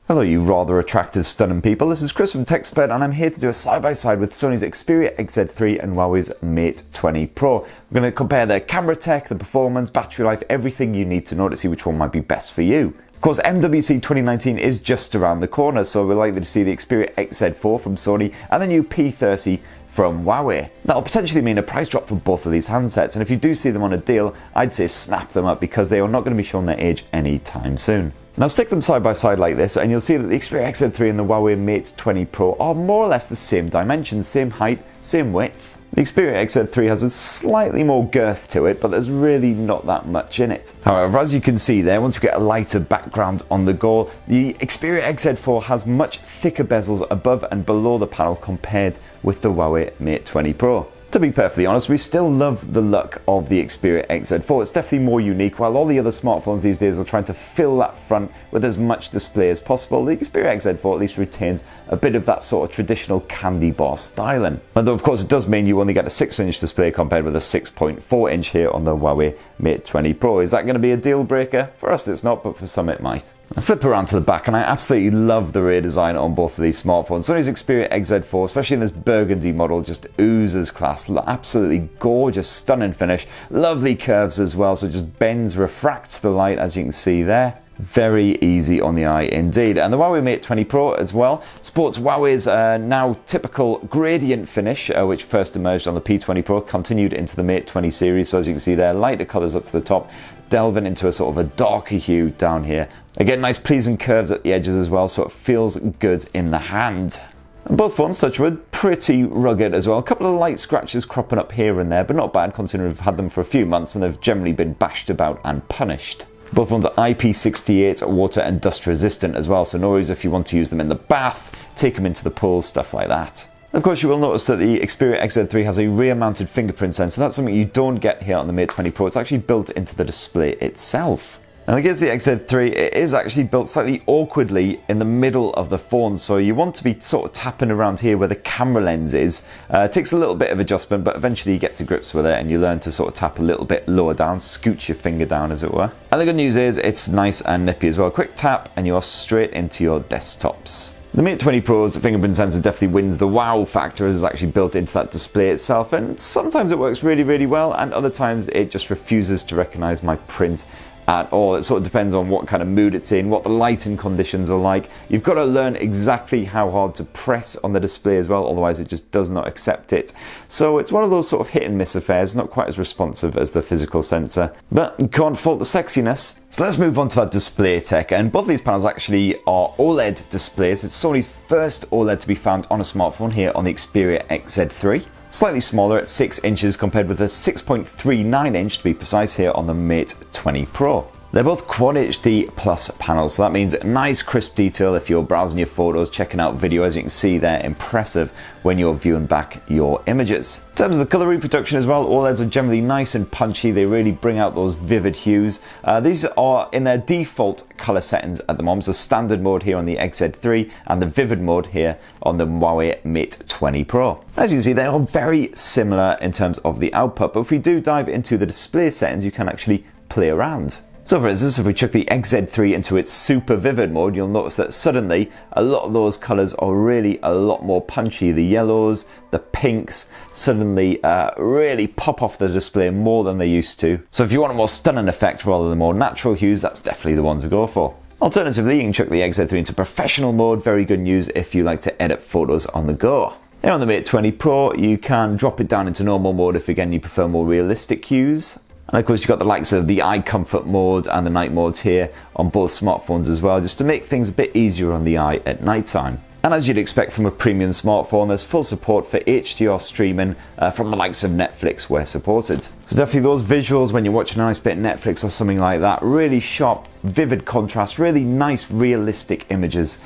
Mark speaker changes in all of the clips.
Speaker 1: Hello you rather attractive, stunning people, this is Chris from TechSpert and I'm here to do a side-by-side with Sony's Xperia XZ3 and Huawei's Mate 20 Pro. We're going to compare the camera tech, the performance, battery life, everything you need to know to see which one might be best for you. Of course, MWC 2019 is just around the corner, so we're likely to see the Xperia XZ4 from Sony and the new P30 from Huawei. That'll potentially mean a price drop for both of these handsets, and if you do see them on a deal, I'd say snap them up because they are not going to be showing their age anytime soon. Now stick them side by side like this and you'll see that the Xperia XZ3 and the Huawei Mate 20 Pro are more or less the same dimensions, same height, same width. The Xperia XZ3 has a slightly more girth to it, but there's really not that much in it. However, as you can see there, once we get a lighter background on the gore, the Xperia XZ4 has much thicker bezels above and below the panel compared with the Huawei Mate 20 Pro. To be perfectly honest, we still love the look of the Xperia XZ4. It's definitely more unique. While all the other smartphones these days are trying to fill that front with as much display as possible, the Xperia XZ4 at least retains a bit of that sort of traditional candy bar styling. Although of course it does mean you only get a 6-inch display compared with a 6.4-inch here on the Huawei Mate 20 Pro. Is that going to be a deal breaker? For us it's not, but for some it might. I flip around to the back and I absolutely love the rear design on both of these smartphones. Sony's Xperia XZ4, especially in this burgundy model, just oozes class. Absolutely gorgeous, stunning finish. Lovely curves as well, so it just bends, refracts the light as you can see there. Very easy on the eye indeed. And the Huawei Mate 20 Pro as well sports Huawei's now typical gradient finish, which first emerged on the P20 Pro, continued into the Mate 20 series. So as you can see there, lighter colours up to the top, delving into a sort of a darker hue down here. Again, nice pleasing curves at the edges as well, so it feels good in the hand. And both phones, touch wood, pretty rugged as well. A couple of light scratches cropping up here and there, but not bad considering we've had them for a few months and they've generally been bashed about and punished. Both phones are IP68 water and dust resistant as well, so no worries if you want to use them in the bath, take them into the pool, stuff like that. Of course, you will notice that the Xperia XZ3 has a rear-mounted fingerprint sensor. That's something you don't get here on the Mate 20 Pro. It's actually built into the display itself. And against the XZ3, it is actually built slightly awkwardly in the middle of the phone, so you want to be sort of tapping around here where the camera lens is. It takes a little bit of adjustment, but eventually you get to grips with it and you learn to sort of tap a little bit lower down, scooch your finger down as it were. And the good news is it's nice and nippy as well. Quick tap and you're straight into your desktops. The Mate 20 Pro's fingerprint sensor definitely wins the wow factor as it's actually built into that display itself, and sometimes it works really well and other times it just refuses to recognize my print at all. It sort of depends on what kind of mood it's in, what the lighting conditions are like. You've got to learn exactly how hard to press on the display as well, otherwise it just does not accept it. So it's one of those sort of hit and miss affairs, not quite as responsive as the physical sensor, but you can't fault the sexiness. So let's move on to that display tech, and both of these panels actually are OLED displays. It's Sony's first OLED to be found on a smartphone here on the Xperia XZ3. Slightly smaller at 6 inches compared with a 6.39 inch to be precise here on the Mate 20 Pro. They're both Quad HD Plus panels, so that means nice crisp detail if you're browsing your photos, checking out video. As you can see, they're impressive when you're viewing back your images. In terms of the colour reproduction as well, OLEDs are generally nice and punchy. They really bring out those vivid hues. These are in their default colour settings at the moment, so standard mode here on the XZ3 and the vivid mode here on the Huawei Mate 20 Pro. As you can see, they are very similar in terms of the output, but if we do dive into the display settings, you can actually play around. So for instance, if we chuck the XZ3 into its super vivid mode, you'll notice that suddenly a lot of those colours are really a lot more punchy. The yellows, the pinks suddenly really pop off the display more than they used to. So if you want a more stunning effect rather than more natural hues, that's definitely the one to go for. Alternatively, you can chuck the XZ3 into professional mode. Very good news if you like to edit photos on the go. Here on the Mate 20 Pro, you can drop it down into normal mode if again you prefer more realistic hues. And of course you've got the likes of the eye comfort mode and the night mode here on both smartphones as well, just to make things a bit easier on the eye at night time. And as you'd expect from a premium smartphone, there's full support for HDR streaming from the likes of Netflix where supported. So definitely those visuals when you're watching a nice bit of Netflix or something like that, really sharp, vivid contrast, really nice realistic images,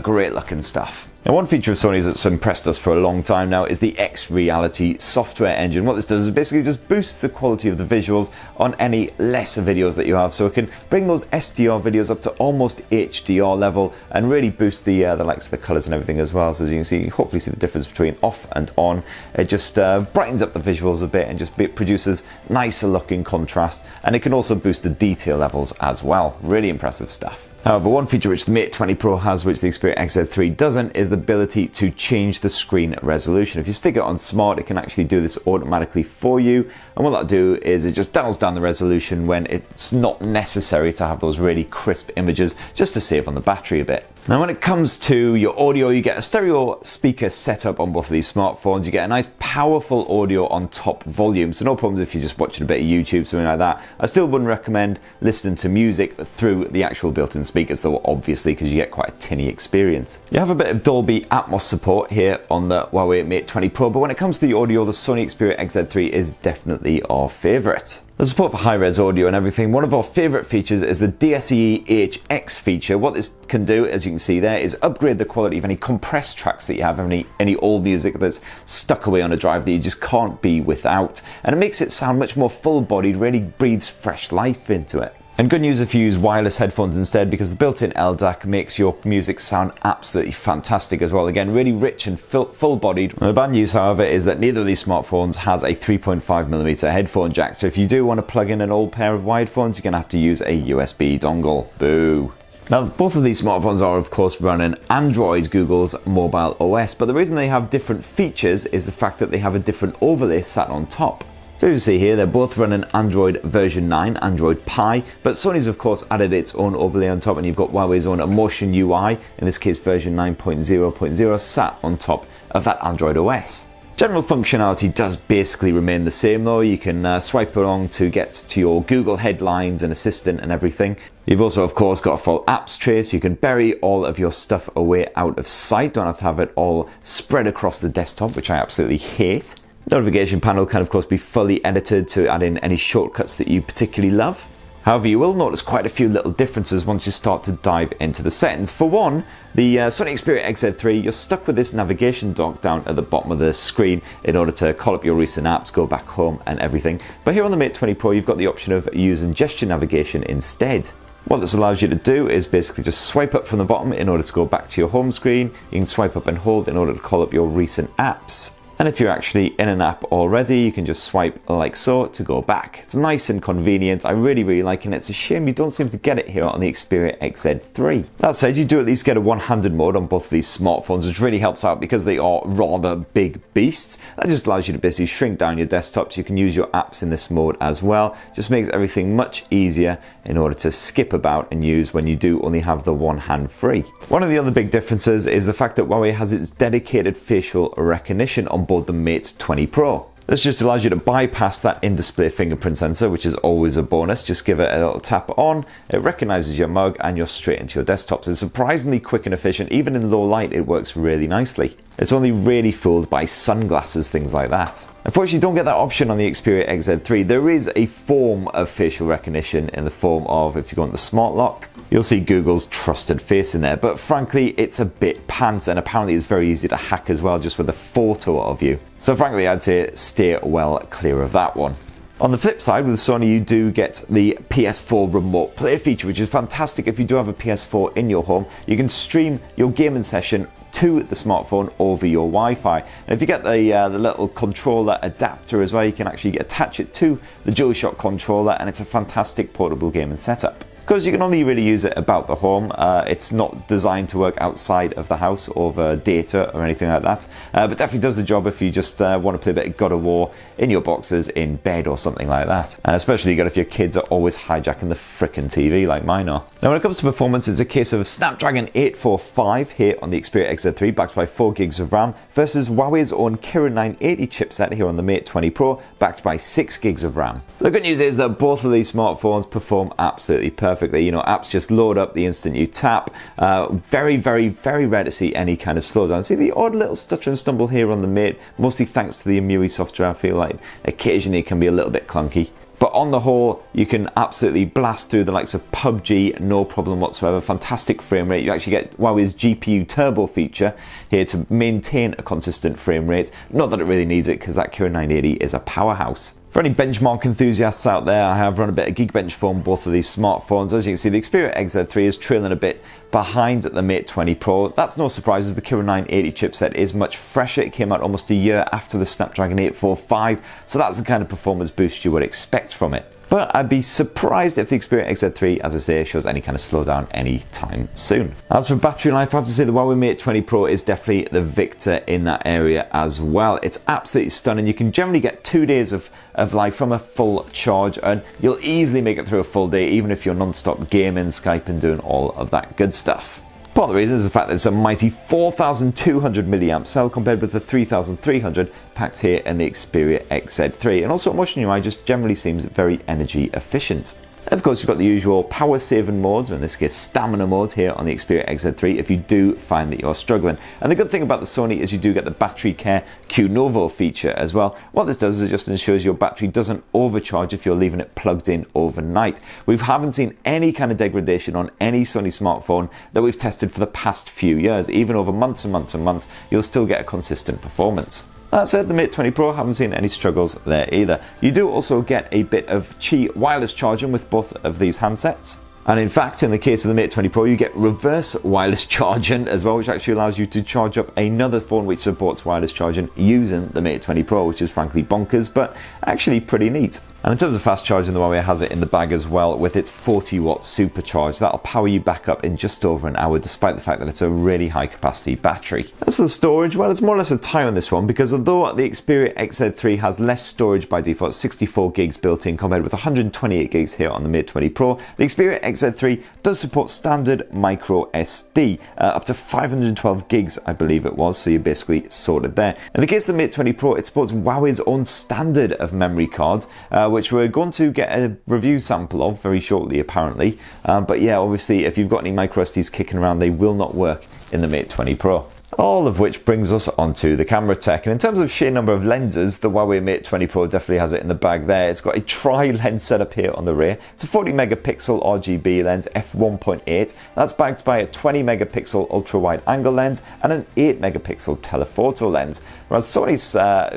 Speaker 1: great looking stuff. Now one feature of Sony's that's impressed us for a long time now is the X-Reality software engine. What this does is basically just boosts the quality of the visuals on any lesser videos that you have, so it can bring those SDR videos up to almost HDR level and really boost the likes of the colours and everything as well. So as you can see, hopefully see the difference between off and on. It just brightens up the visuals a bit and just produces nicer looking contrast, and it can also boost the detail levels as well. Really impressive stuff. However, one feature which the Mate 20 Pro has, which the Xperia XZ3 doesn't, is the ability to change the screen resolution. If you stick it on Smart, it can actually do this automatically for you. And what that'll do is it just dials down the resolution when it's not necessary to have those really crisp images, just to save on the battery a bit. Now, when it comes to your audio, you get a stereo speaker setup on both of these smartphones. You get a nice powerful audio on top volume, so no problems if you're just watching a bit of YouTube, something like that. I still wouldn't recommend listening to music through the actual built-in speakers though, obviously, because you get quite a tinny experience. You have a bit of Dolby Atmos support here on the Huawei Mate 20 Pro, but when it comes to the audio, the Sony Xperia XZ3 is definitely our favourite. The support for high-res audio and everything. One of our favourite features is the DSE HX feature. What this can do, as you can see there, is upgrade the quality of any compressed tracks that you have, any old music that's stuck away on a drive that you just can't be without. And it makes it sound much more full-bodied, really breathes fresh life into it. And good news if you use wireless headphones instead, because the built-in LDAC makes your music sound absolutely fantastic as well. Again, really rich and full-bodied. The bad news, however, is that neither of these smartphones has a 3.5mm headphone jack. So if you do want to plug in an old pair of wired phones, you're going to have to use a USB dongle. Boo. Now, both of these smartphones are, of course, running Android, Google's mobile OS, but the reason they have different features is the fact that they have a different overlay sat on top. So as you see here, they're both running Android version 9, Android Pie, but Sony's of course added its own overlay on top, and you've got Huawei's own Emotion UI, in this case version 9.0.0, sat on top of that Android OS. General functionality does basically remain the same though. You can swipe along to get to your Google headlines and Assistant and everything. You've also of course got a full apps tray, so you can bury all of your stuff away out of sight. Don't have to have it all spread across the desktop, which I absolutely hate. Notification panel can of course be fully edited to add in any shortcuts that you particularly love. However, you will notice quite a few little differences once you start to dive into the settings. For one, the Sony Xperia XZ3, you're stuck with this navigation dock down at the bottom of the screen in order to call up your recent apps, go back home and everything. But here on the Mate 20 Pro, you've got the option of using gesture navigation instead. What this allows you to do is basically just swipe up from the bottom in order to go back to your home screen. You can swipe up and hold in order to call up your recent apps. And if you're actually in an app already, you can just swipe like so to go back. It's nice and convenient. I really like it. It's a shame you don't seem to get it here on the Xperia XZ3. That said, you do at least get a one-handed mode on both of these smartphones, which really helps out because they are rather big beasts. That just allows you to basically shrink down your desktop so you can use your apps in this mode as well. Just makes everything much easier in order to skip about and use when you do only have the one hand free. One of the other big differences is the fact that Huawei has its dedicated facial recognition on board the Mate 20 Pro. This just allows you to bypass that in-display fingerprint sensor, which is always a bonus. Just give it a little tap on, it recognizes your mug and you're straight into your desktop. So it's surprisingly quick and efficient. Even in low light, it works really nicely. It's only really fooled by sunglasses, things like that. Unfortunately, you don't get that option on the Xperia XZ3. There is a form of facial recognition in the form of, if you go on the smart lock, you'll see Google's trusted face in there. But frankly, it's a bit pants, and apparently it's very easy to hack as well, just with a photo of you. So frankly, I'd say stay well clear of that one. On the flip side, with Sony, you do get the PS4 Remote Play feature, which is fantastic. If you do have a PS4 in your home, you can stream your gaming session to the smartphone over your Wi-Fi. And if you get the little controller adapter as well, you can actually attach it to the DualShock controller, and it's a fantastic portable gaming setup. Because you can only really use it about the home. It's not designed to work outside of the house over data or anything like that, but definitely does the job if you just want to play a bit of God of War in your boxes in bed or something like that. And especially good if your kids are always hijacking the frickin' TV like mine are. Now when it comes to performance, it's a case of Snapdragon 845 here on the Xperia XZ3, backed by 4 gigs of RAM, versus Huawei's own Kirin 980 chipset here on the Mate 20 Pro, backed by 6 gigs of RAM. The good news is that both of these smartphones perform absolutely perfectly. You know, apps just load up the instant you tap. Very rare to see any kind of slowdown. See the odd little stutter and stumble here on the Mate, mostly thanks to the EMUI software. I feel like occasionally it can be a little bit clunky. But on the whole, you can absolutely blast through the likes of PUBG, no problem whatsoever. Fantastic frame rate. You actually get Huawei's GPU Turbo feature here to maintain a consistent frame rate. Not that it really needs it, because that Kirin 980 is a powerhouse. For any benchmark enthusiasts out there, I have run a bit of Geekbench for both of these smartphones. As you can see, the Xperia XZ3 is trailing a bit behind the Mate 20 Pro. That's no surprise, as the Kirin 980 chipset is much fresher. It came out almost a year after the Snapdragon 845, so that's the kind of performance boost you would expect from it. But I'd be surprised if the Xperia XZ3, as I say, shows any kind of slowdown anytime soon. As for battery life, I have to say the Huawei Mate 20 Pro is definitely the victor in that area as well. It's absolutely stunning. You can generally get 2 days of life from a full charge, and you'll easily make it through a full day, even if you're non-stop gaming, Skyping, doing all of that good stuff. Part of the reason is the fact that it's a mighty 4,200 milliamp cell compared with the 3,300 packed here in the Xperia XZ3, and also Motion UI just generally seems very energy efficient. Of course, you've got the usual power saving modes, or in this case stamina mode here on the Xperia XZ3 if you do find that you're struggling. And the good thing about the Sony is you do get the battery care Q Novo feature as well. What this does is it just ensures your battery doesn't overcharge if you're leaving it plugged in overnight. We haven't seen any kind of degradation on any Sony smartphone that we've tested for the past few years. Even over months and months and months, you'll still get a consistent performance. That said, the Mate 20 Pro, haven't seen any struggles there either. You do also get a bit of Qi wireless charging with both of these handsets. And in fact, in the case of the Mate 20 Pro, you get reverse wireless charging as well, which actually allows you to charge up another phone which supports wireless charging using the Mate 20 Pro, which is frankly bonkers, but actually pretty neat. And in terms of fast charging, the Huawei has it in the bag as well with its 40-watt supercharge. That'll power you back up in just over an hour, despite the fact that it's a really high capacity battery. As for the storage, well, it's more or less a tie on this one, because although the Xperia XZ3 has less storage by default, 64 gigs built in compared with 128 gigs here on the Mate 20 Pro, the Xperia XZ3 does support standard micro SD, up to 512 gigs, I believe it was, so you're basically sorted there. In the case of the Mate 20 Pro, it supports Huawei's own standard of memory card, which we're going to get a review sample of very shortly apparently, but yeah, obviously if you've got any micro SDs kicking around, they will not work in the Mate 20 Pro. All of which brings us onto the camera tech, and in terms of sheer number of lenses, the Huawei Mate 20 Pro definitely has it in the bag there. It's got a tri-lens setup here on the rear. It's a 40 megapixel RGB lens f1.8. That's backed by a 20 megapixel ultra wide angle lens and an 8 megapixel telephoto lens. Whereas Sony's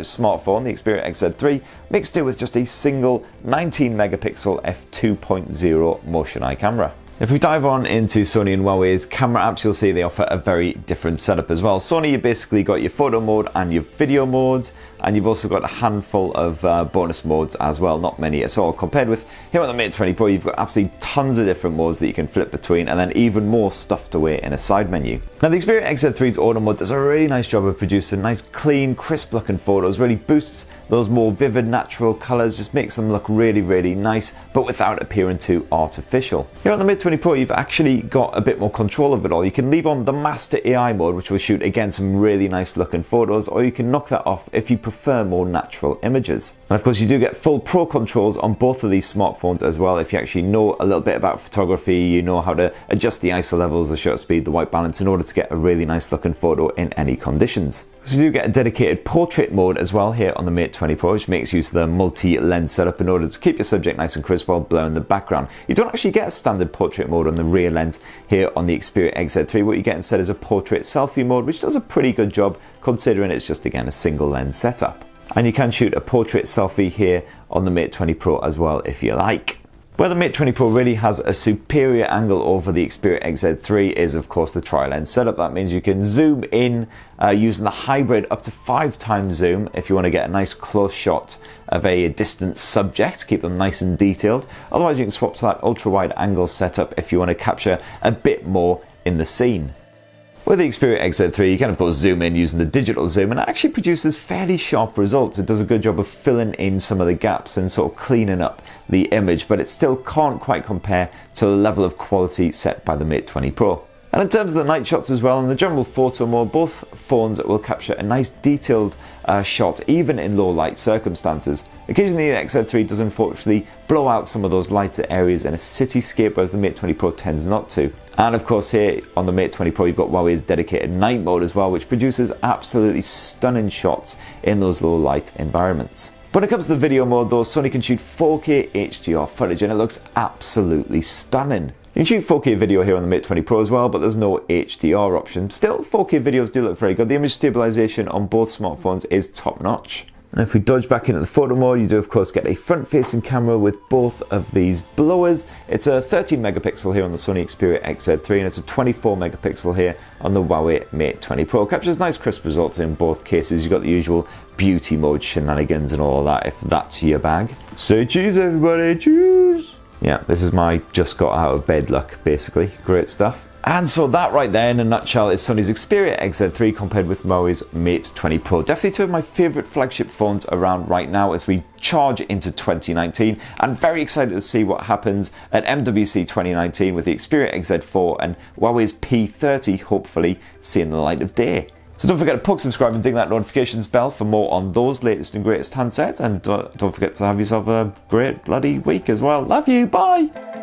Speaker 1: smartphone, the Xperia XZ3, makes do with just a single 19 megapixel f2.0 motion eye camera. If we dive on into Sony and Huawei's camera apps, you'll see they offer a very different setup as well. Sony, you basically got your photo mode and your video modes, and you've also got a handful of bonus modes as well, not many at all. Compared with here on the Mate 20 Pro, you've got absolutely tons of different modes that you can flip between, and then even more stuffed away in a side menu. Now the Xperia XZ3's auto mode does a really nice job of producing nice, clean, crisp looking photos, really boosts those more vivid natural colors, just makes them look really, really nice, but without appearing too artificial. Here on the Mate 20 Pro, you've actually got a bit more control of it all. You can leave on the Master AI mode, which will shoot again some really nice looking photos, or you can knock that off if you prefer more natural images. And of course, you do get full pro controls on both of these smartphones as well. If you actually know a little bit about photography, you know how to adjust the ISO levels, the shutter speed, the white balance in order to get a really nice looking photo in any conditions. So you do get a dedicated portrait mode as well here on the Mate 20 Pro, which makes use of the multi-lens setup in order to keep your subject nice and crisp while blurring the background. You don't actually get a standard portrait mode on the rear lens here on the Xperia XZ3. What you get instead is a portrait selfie mode, which does a pretty good job considering it's just again a single lens setup. And you can shoot a portrait selfie here on the Mate 20 Pro as well if you like. Where the Mate 20 Pro really has a superior angle over the Xperia XZ3 is of course the tri-lens setup. That means you can zoom in using the hybrid up to 5 times zoom if you want to get a nice close shot of a distant subject, keep them nice and detailed. Otherwise you can swap to that ultra wide angle setup if you want to capture a bit more in the scene. With the Xperia XZ3, you can of course zoom in using the digital zoom, and it actually produces fairly sharp results. It does a good job of filling in some of the gaps and sort of cleaning up the image, but it still can't quite compare to the level of quality set by the Mate 20 Pro. And in terms of the night shots as well, in the general photo mode, both phones will capture a nice detailed shot even in low light circumstances. Occasionally the XZ3 does unfortunately blow out some of those lighter areas in a cityscape, whereas the Mate 20 Pro tends not to. And of course here on the Mate 20 Pro you've got Huawei's dedicated night mode as well, which produces absolutely stunning shots in those low light environments. When it comes to the video mode though, Sony can shoot 4K HDR footage and it looks absolutely stunning. You can shoot 4K video here on the Mate 20 Pro as well, but there's no HDR option. Still, 4K videos do look very good. The image stabilization on both smartphones is top notch. And if we dodge back into the photo mode, you do of course get a front-facing camera with both of these blowers. It's a 13 megapixel here on the Sony Xperia XZ3 and it's a 24 megapixel here on the Huawei Mate 20 Pro. Captures nice crisp results in both cases. You've got the usual beauty mode shenanigans and all that if that's your bag. Say cheese everybody, cheese! Yeah, this is my just got out of bed look basically. Great stuff. And so that right there in a nutshell is Sony's Xperia XZ3 compared with Huawei's Mate 20 Pro. Definitely two of my favourite flagship phones around right now as we charge into 2019. I'm very excited to see what happens at MWC 2019 with the Xperia XZ4 and Huawei's P30 hopefully seeing the light of day. So don't forget to poke, subscribe and ding that notifications bell for more on those latest and greatest handsets. And don't forget to have yourself a great bloody week as well. Love you, bye!